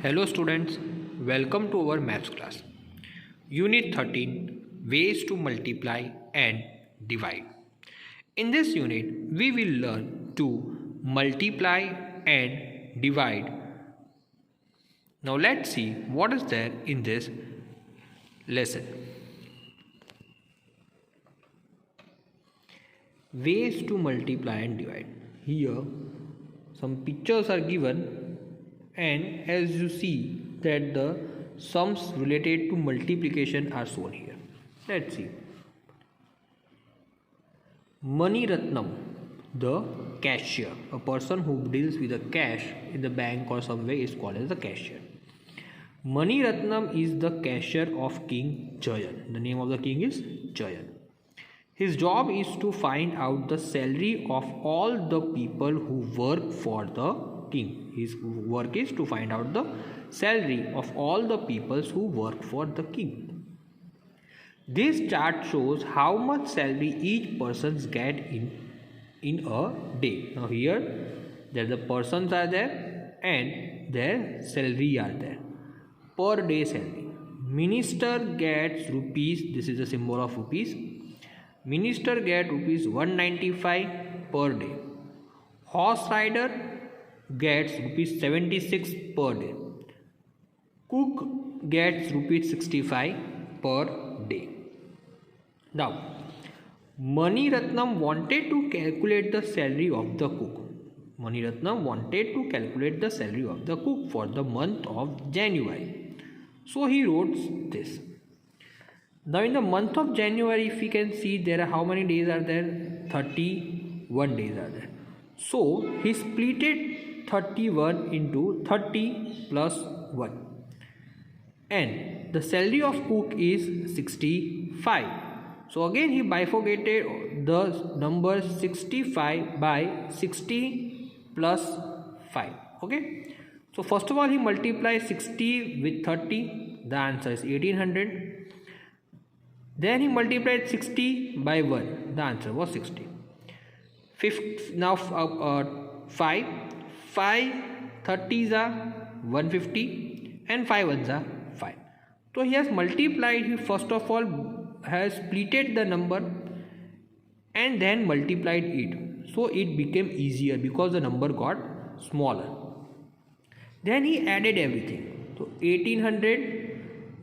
Hello students, welcome to our maths class. Unit 13, Ways to Multiply and Divide. In this unit, we will learn to multiply and divide. Now let's see what is there in this lesson. Ways to multiply and divide. Here some pictures are given, and as you see that the sums related to multiplication are shown here. Let's see. Mani Ratnam, the cashier, a person who deals with the cash in the bank or somewhere, is called as the cashier. Mani Ratnam is the cashier of King Jayan. The name of the king is Jayan. His job is to find out the salary of all the people who work for the king. His work is to find out the salary of all the people who work for the king. This chart shows how much salary each person gets in a day. Now here the persons are there and their salary are there. Per day salary. Minister gets rupees. This is the symbol of rupees. Minister gets rupees 195 per day. Horse rider gets rupees 76 per day. Cook gets rupees 65 per day. Now, Mani Ratnam wanted to calculate the salary of the cook. Mani Ratnam wanted to calculate the salary of the cook for the month of January. So he wrote this. Now in the month of January, if we can see there are how many days are there? 31 days are there. So he splitted 31 into 30 plus 1. And the salary of cook is 65. So again he bifurcated the number 65 by 60 plus 5. Okay. So first of all he multiplied 60 with 30. The answer is 1800. Then he multiplied 60 by 1. The answer was 60. Now 5 30s are 150 and 5 ones are 5. So he has multiplied. He first of all has splitted the number and then multiplied it. So it became easier because the number got smaller. Then he added everything. So 1800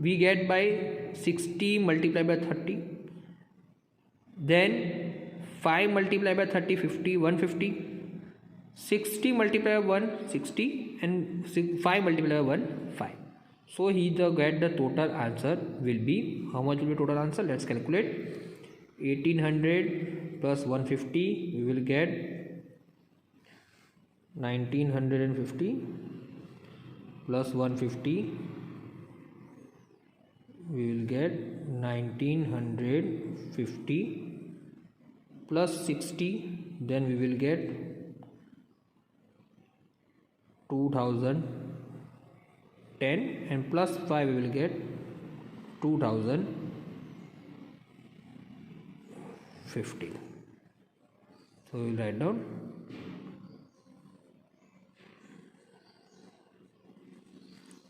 we get by 60 multiplied by 30, then 5 multiplied by 30, 50, 150, 60 multiplied by 1, 60, and 5 multiplied by 1, 5. So he get the total answer will be, how much will be total answer? Let's calculate. 1800 plus 150, we will get 1950 plus 150, we will get 1950 plus 60, then we will get 2010, and plus 5 we will get 2050. So we will write down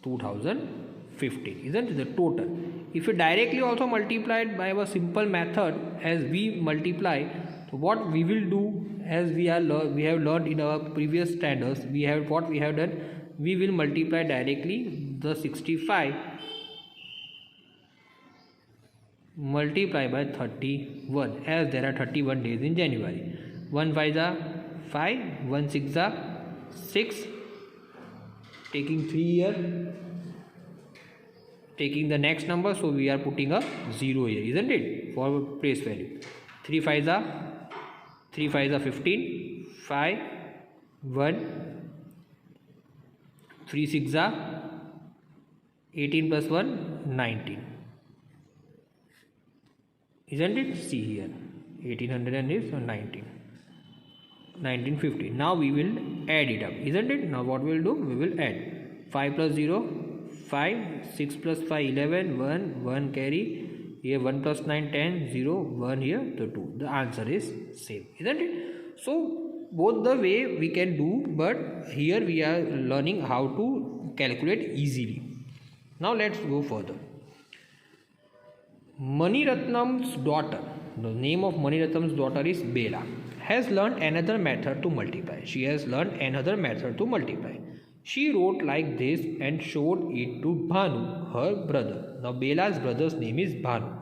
2015, isn't it, the total. If you directly also multiply it by a simple method as we multiply, so what we will do, as we have learned in our previous standards, we have done, we will multiply directly the 65 multiply by 31, as there are 31 days in January. 1 5 are 5, 1 6 are 6, taking 3 here, taking the next number, so we are putting a 0 here, isn't it, for place value. 3 5s are 15, 5 1, 3 6 are 18 plus 1 19, isn't it? See here 1800 and is 1950. Now we will add it up, isn't it? Now what we will do, we will add 5 plus 0 5, 6 plus 5 11, 1 carry here, 1 plus 9 10, 0 1 here, the 2. The answer is same, isn't it? So both the way we can do, but here we are learning how to calculate easily. Now let's go further. Mani Ratnam's daughter, the name of Mani Ratnam's daughter is Bela, has learned another method to multiply. She has learned another method to multiply. She wrote like this and showed it to Bhanu, her brother. Now Bela's brother's name is Bhanu.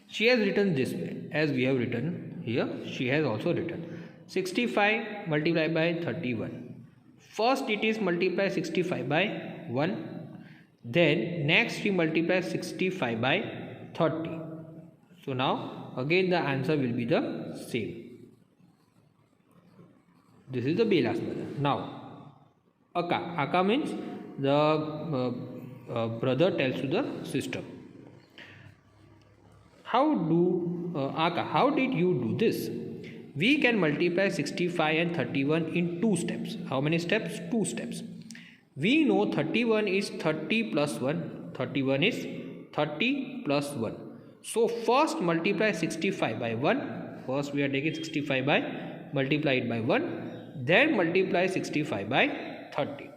She has written this way, as we have written here. She has also written 65 multiplied by 31. First it is multiply 65 by 1. Then next we multiply 65 by 30. So now again the answer will be the same. This is the Bela's brother. Now Aka means the brother tells to the sister. How did you do this? We can multiply 65 and 31 in 2 steps. How many steps? 2 steps. We know 31 is 30 plus 1. 31 is 30 plus 1. So first multiply 65 by 1. First we are taking 65 by, multiply it by 1. Then multiply 65 by 30.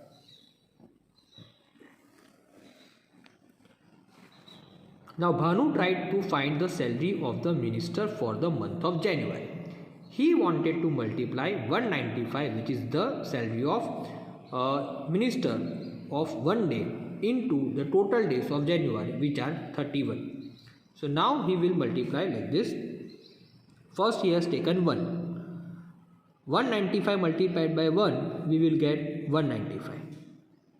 Now Bhanu tried to find the salary of the minister for the month of January. He wanted to multiply 195, which is the salary of minister of one day, into the total days of January, which are 31. So now he will multiply like this. First he has taken 1. 195 multiplied by 1, we will get 195.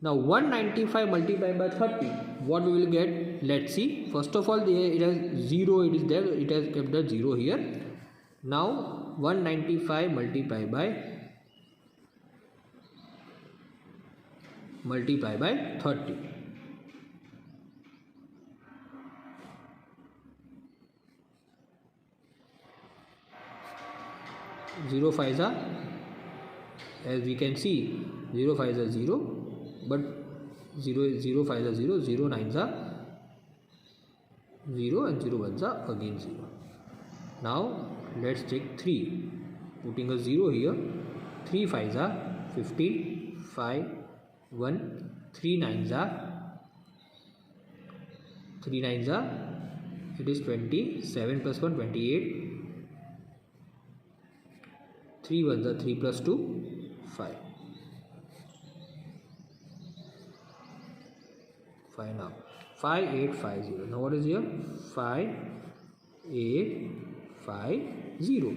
Now 195 multiplied by 30, what we will get? Let's see. First of all, it has 0, it is there, it has kept the 0 here. Now 195 multiplied by 30. Zero fives are, as we can see, 0 fives are 0, but 0 fives are 0, 0 nines are 0, and 0 ones are again 0. Now let's take 3, putting a 0 here. 3 fives are 15, 5, 1, 3 nines are, it is 20, 7 plus 1, 28, 3 ones are 3 plus 2, 5. 5 now. 5, 8, 5, 0. Now what is here? 5, 8, 5, 0.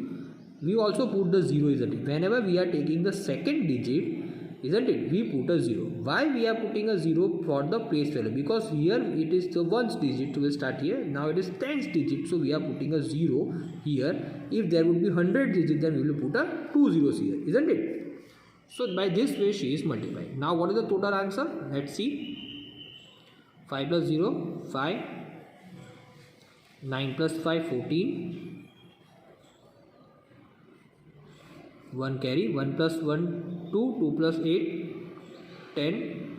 We also put the 0, isn't it? Whenever we are taking the second digit, isn't it, we put a 0. Why we are putting a 0 for the place value? Because here it is the ones digit, will start here. Now it is tens digit, so we are putting a 0 here. If there would be 100 digit, then we will put a 2 zeros here, isn't it? So by this way she is multiplying. Now what is the total answer? Let's see. 5 plus 0, 5. 9 plus 5, 14. 1 carry, 1 plus 1, 2, 2 plus 8, 10,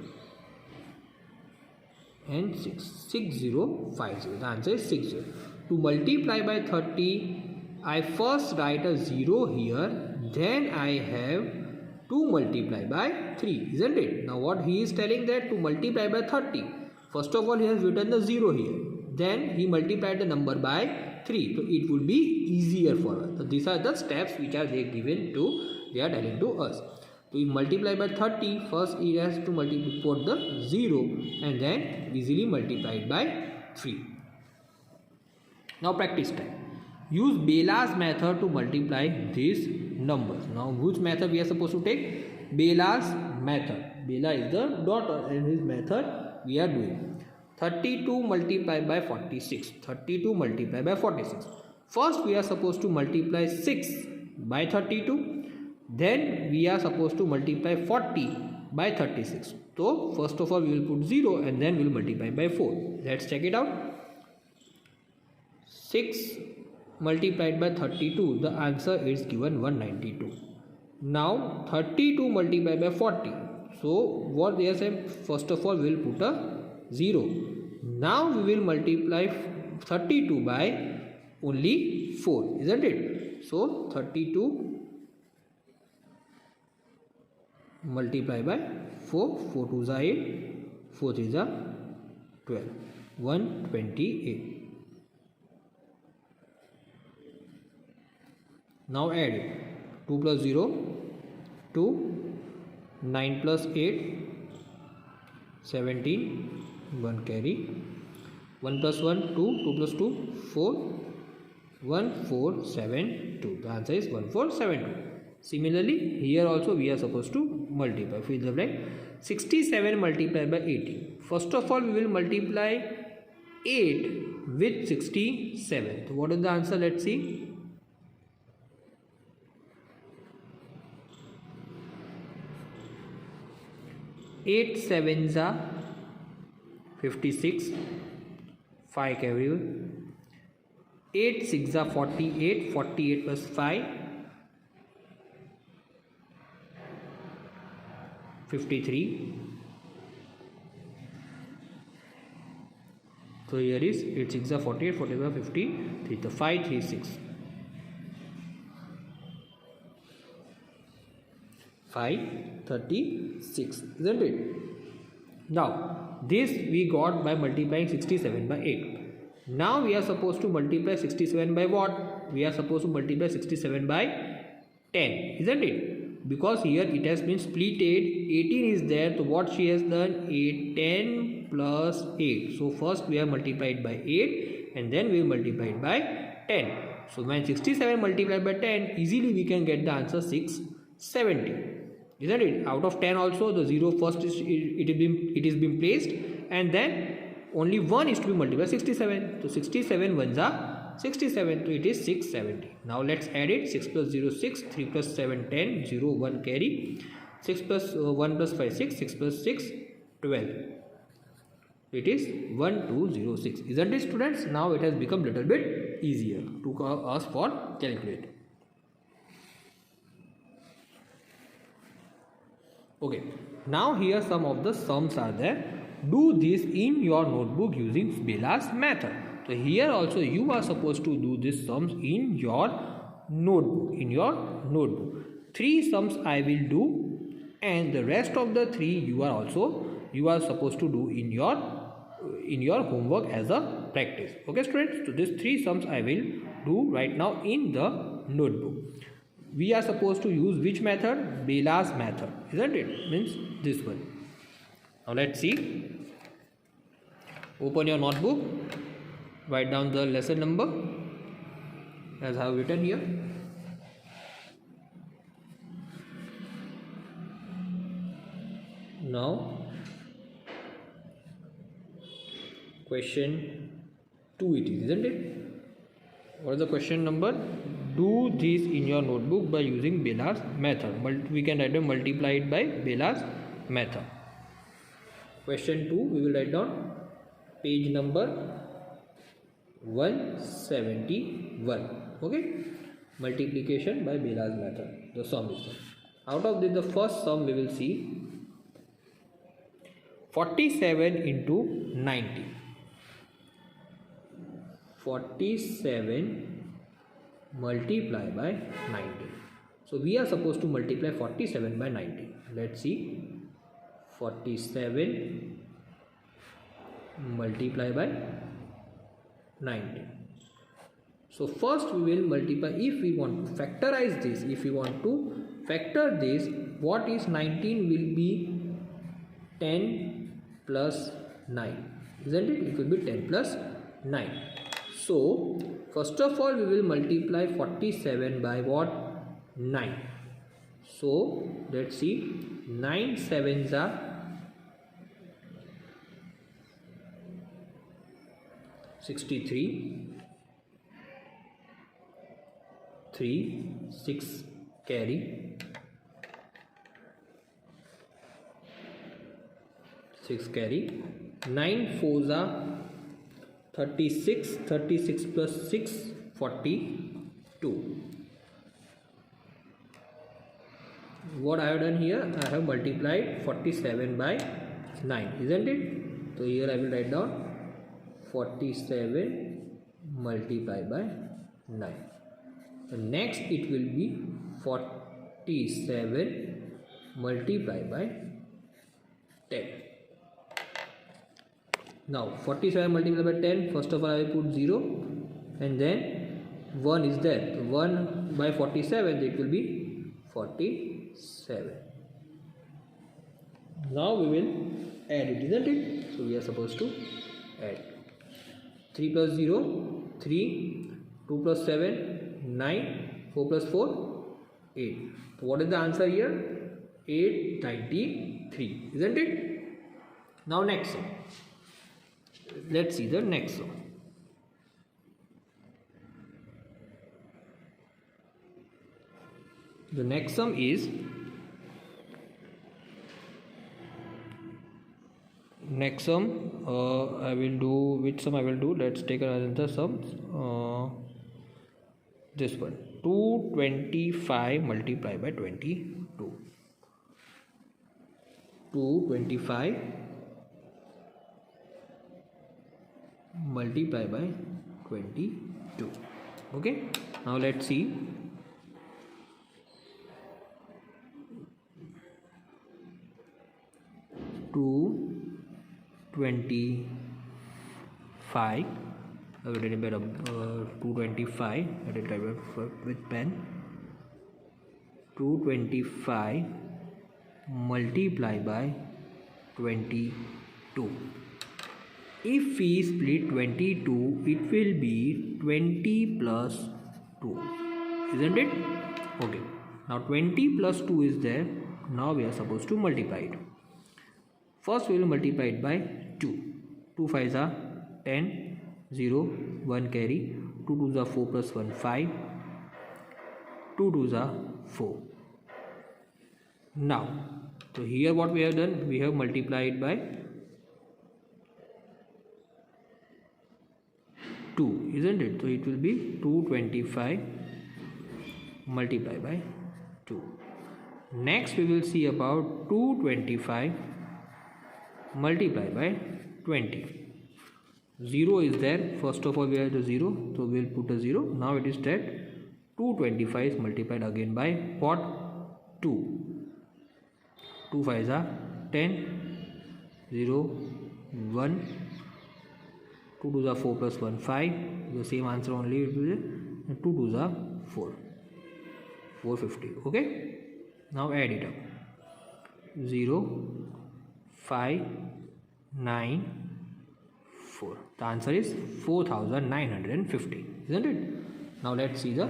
and 6, 6, 0, 5, 0. The answer is 6, 0. To multiply by 30, I first write a 0 here, then I have to multiply by 3, isn't it? Now what he is telling that to multiply by 30, first of all he has written the 0 here, then he multiplied the number by 3, so it would be easier for us. So these are the steps which are they are telling to us. To multiply by 30, first he has to put the 0 and then easily multiply it by 3. Now practice time. Use Bela's method to multiply these numbers. Now which method we are supposed to take? Bela's method. Bela is the daughter and his method we are doing. 32 multiplied by 46. 32 multiplied by 46. First we are supposed to multiply 6 by 32. Then we are supposed to multiply 40 by 36. So first of all we will put 0 and then we will multiply by 4. Let's check it out. 6 multiplied by 32. The answer is given 192. Now 32 multiplied by 40. So what they are saying, first of all we will put a 0. Now we will multiply 32 by only 4, isn't it? So 32 multiply by 4, 4 2s are 8, 4 3s are 12, 128. Now add it. 2 plus 0 2, 9 plus 8 17, 1 carry, 1 plus 1 2, 2 plus 2 4, 1472. The answer is 1472. Similarly, here also we are supposed to multiply. Fill the blank. 67 multiplied by 18. First of all, we will multiply 8 with 67. So what is the answer? Let's see. 8 sevens are 56. 5 carry. 8 6 are 48. 48 plus 5. 53. So here is 8 6 are 48, 48 are 53. So 5 3 6. 536, isn't it? Now this we got by multiplying 67 by 8. Now we are supposed to multiply 67 by what? We are supposed to multiply 67 by 10, isn't it? Because here it has been splitted. 18 is there, so what she has done? 8 10 plus 8. So first we have multiplied by 8 and then we multiplied by 10. So when 67 multiplied by 10, easily we can get the answer 670, isn't it? Out of 10 also the 0 first is it is being placed, and then only 1 is to be multiplied by 67. So 67 ones are 67, so it is 670. Now let's add it. 6 plus 0 6, 3 plus 7 10, 0 1 carry, 6 plus 1 plus 5 6, 6 plus 6 12. It is 1206, isn't it, students? Now it has become little bit easier to us for calculate. Okay, now here some of the sums are there. Do this in your notebook using Bela's method. So here also you are supposed to do these sums in your notebook. 3 sums I will do, and the rest of the 3 you are supposed to do in your homework as a practice. Okay, students, so these 3 sums I will do right now in the notebook. We are supposed to use which method? Bela's method, isn't it? Means this one. Now let's see. Open your notebook, write down the lesson number as I have written here. Now question 2 it is, isn't it? What is the question number? Do this in your notebook by using Bela's method. We can write down multiply it by Bela's method. Question 2 we will write down page number 171. Okay, multiplication by Bela's method. The sum is there. Out of this, the first sum we will see 47 into 90. 47 multiply by 90. So we are supposed to multiply 47 by 90. Let's see. 47 multiply by 90. So first we will multiply. If we want to factorize this, what is 19 will be 10 plus 9, isn't it? It will be 10 plus 9. So first of all we will multiply 47 by what? 9. So let's see. 9 sevens are 63. 3 6 carry. 6 carry. 9 fours are 36. 36 plus 6 42. What I have done here, I have multiplied 47 by 9, isn't it? So here I will write down 47 multiplied by 9. So next it will be 47 multiply by 10. Now 47 multiplied by 10, first of all I will put 0 and then 1 is there. 1 by 47, it will be 47. Now we will add it, isn't it? So we are supposed to add 3 plus 0, 3, 2 plus 7, 9, 4 plus 4, 8. So what is the answer here? 893, isn't it? Now next sum. Let's see the next sum. The next sum is I will do, which sum I will do? Let's take another sum. This one, 225 multiplied by 22. 225 multiplied by 22. Okay, now let's see. Two 25. I will write it 225. I will type it with pen. 225 multiplied by 22. If we split 22, it will be 20 plus 2, isn't it? Okay. Now 20 plus 2 is there. Now we are supposed to multiply it. First we will multiply it by 2. 2 5s are 10, 0, 1 carry. 2 2s are 4 plus 1, 5. 2 2s are 4. Now, so here what we have done, we have multiplied by 2, isn't it? So it will be 225 multiplied by 2. Next we will see about 225 multiplied by 20. 0 is there. First of all we have the 0, so we will put a 0. Now it is that 225 is multiplied again by what? 2. 2 5s are 10, 0, 1. 2 2s are 4 plus 1, 5. The same answer only it will be. 2 2s are 4. 450. Okay. Now add it up. 0, 5, 9, 4. The answer is 4950, isn't it? Now let's see the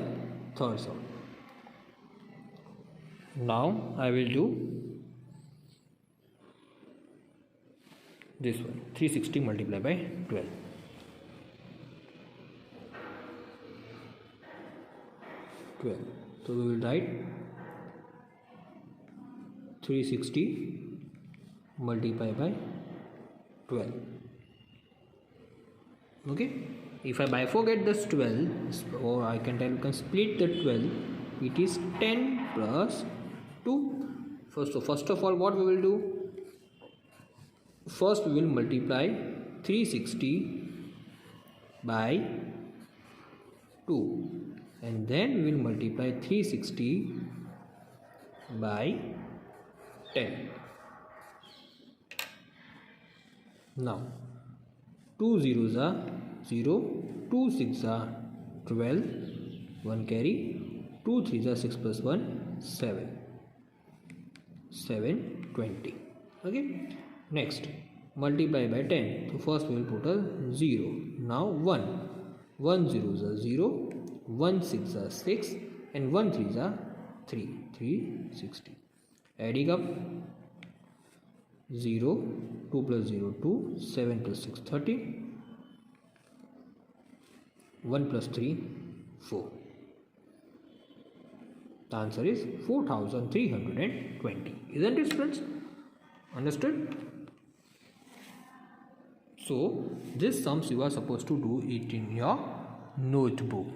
third sum. Now I will do this one, 360 multiplied by 12. 12. So we will write 360 multiplied by 12. Okay, if I bifurcate this 12, or I can tell, you can split the 12, it is 10 plus 2. First of all what we will do, first we will multiply 360 by 2 and then we will multiply 360 by 10. Now 2 zeros are 0, 2 6 are 12, 1 carry, 2 3s are 6 plus 1, 7, 20. Okay, next multiply by 10. So first we will put a 0. Now 1 zeros are 0, 1 6 are 6 and 1 3s are 360. Adding up 0, 2 plus 0 2, 7 plus 6 30, 1 plus 3 4. The answer is 4320, isn't it friends? Understood? So this sums you are supposed to do it in your notebook.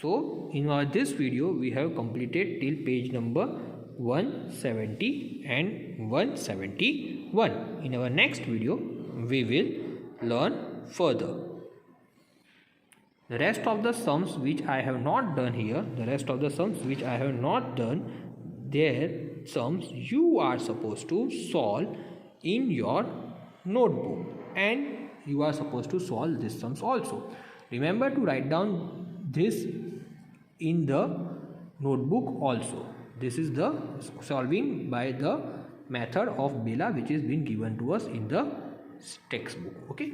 So in this video we have completed till page number 170 and 171. In our next video we will learn further. The rest of the sums which I have not done here, their sums you are supposed to solve in your notebook, and you are supposed to solve these sums also. Remember to write down this in the notebook also. This is the solving by the method of Bela which is been given to us in the textbook. Okay.